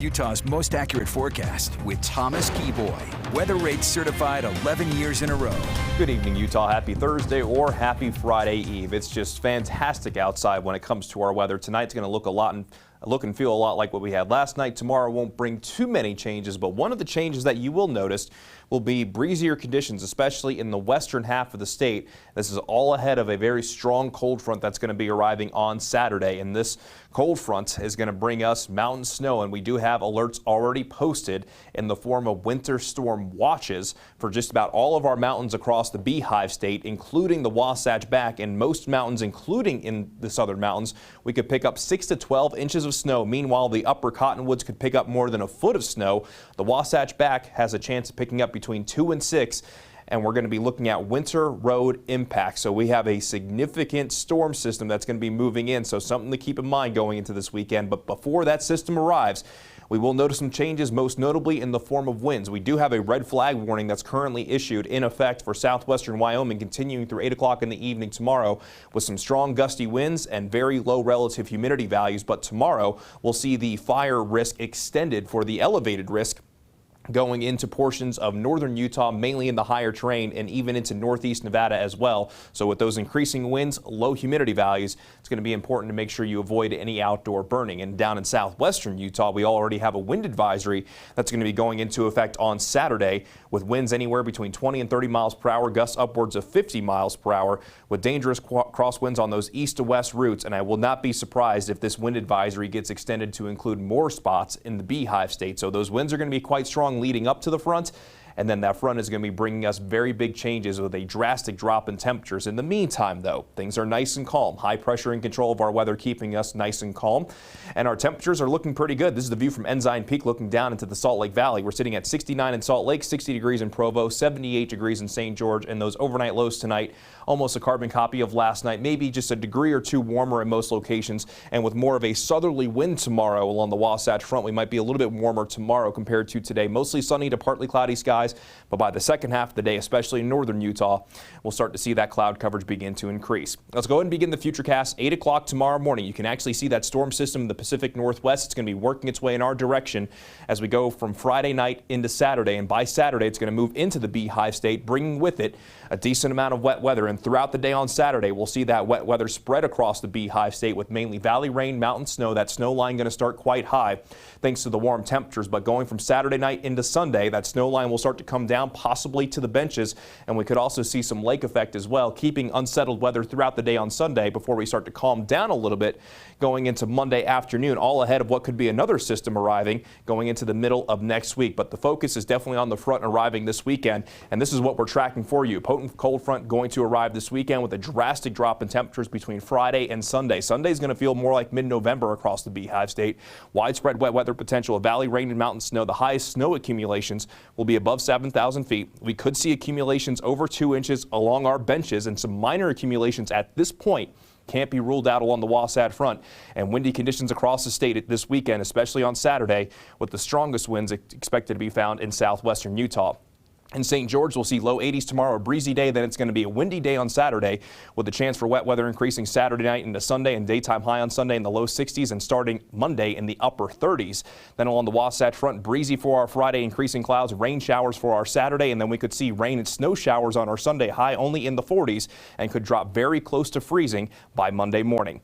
Utah's most accurate forecast with Thomas Geboy. Weather rates certified 11 years in a row. Good evening, Utah. Happy Thursday or happy Friday Eve. It's just fantastic outside when it comes to our weather. Tonight's going to look and feel a lot like what we had last night. Tomorrow won't bring too many changes, but one of the changes that you will notice will be breezier conditions, especially in the western half of the state. This is all ahead of a very strong cold front that's going to be arriving on Saturday, and this cold front is going to bring us mountain snow, and we do have alerts already posted in the form of winter storm watches for just about all of our mountains across the Beehive State, including the Wasatch Back, and most mountains, including in the southern mountains. We could pick up 6 to 12 inches of snow. Meanwhile, the upper Cottonwoods could pick up more than a foot of snow. The Wasatch Back has a chance of picking up between 2 and 6. And we're going to be looking at winter road impact. So we have a significant storm system that's going to be moving in. So something to keep in mind going into this weekend. But before that system arrives, we will notice some changes, most notably in the form of winds. We do have a red flag warning that's currently issued in effect for southwestern Wyoming, continuing through 8 o'clock in the evening tomorrow with some strong gusty winds and very low relative humidity values. But tomorrow we'll see the fire risk extended for the elevated risk going into portions of northern Utah, mainly in the higher terrain, and even into northeast Nevada as well. So with those increasing winds, low humidity values, it's going to be important to make sure you avoid any outdoor burning. And down in southwestern Utah, we already have a wind advisory that's going to be going into effect on Saturday with winds anywhere between 20 and 30 miles per hour, gusts upwards of 50 miles per hour with dangerous crosswinds on those east to west routes. And I will not be surprised if this wind advisory gets extended to include more spots in the Beehive State. So those winds are going to be quite strong leading up to the front, and then that front is going to be bringing us very big changes with a drastic drop in temperatures. In the meantime, though, things are nice and calm. High pressure in control of our weather, keeping us nice and calm, and our temperatures are looking pretty good. This is the view from Ensign Peak looking down into the Salt Lake Valley. We're sitting at 69 in Salt Lake, 60 degrees in Provo, 78 degrees in St. George, and those overnight lows tonight almost a carbon copy of last night, maybe just a degree or two warmer in most locations, and with more of a southerly wind tomorrow along the Wasatch Front, we might be a little bit warmer tomorrow compared to today. Mostly sunny to partly cloudy skies, but by the second half of the day, especially in northern Utah, we'll start to see that cloud coverage begin to increase. Let's go ahead and begin the futurecast. 8 o'clock tomorrow morning. You can actually see that storm system in the Pacific Northwest. It's going to be working its way in our direction as we go from Friday night into Saturday, and by Saturday, it's going to move into the Beehive State, bringing with it a decent amount of wet weather. And throughout the day on Saturday, we'll see that wet weather spread across the Beehive State with mainly valley rain, mountain snow. That snow line going to start quite high thanks to the warm temperatures. But going from Saturday night into Sunday, that snow line will start to come down possibly to the benches, and we could also see some lake effect as well, keeping unsettled weather throughout the day on Sunday before we start to calm down a little bit going into Monday afternoon, all ahead of what could be another system arriving going into the middle of next week. But the focus is definitely on the front arriving this weekend, and this is what we're tracking for you. Potent cold front going to arrive this weekend with a drastic drop in temperatures between Friday and Sunday. Sunday is going to feel more like mid-November across the Beehive State. Widespread wet weather potential of valley rain and mountain snow. The highest snow accumulations will be above 7,000 feet. We could see accumulations over 2 inches along our benches, and some minor accumulations at this point can't be ruled out along the Wasatch Front. And windy conditions across the state this weekend, especially on Saturday, with the strongest winds expected to be found in southwestern Utah. In St. George, we'll see low 80s tomorrow, a breezy day. Then it's going to be a windy day on Saturday with a chance for wet weather increasing Saturday night into Sunday, and daytime high on Sunday in the low 60s and starting Monday in the upper 30s. Then along the Wasatch Front, breezy for our Friday, increasing clouds, rain showers for our Saturday, and then we could see rain and snow showers on our Sunday, high only in the 40s, and could drop very close to freezing by Monday morning.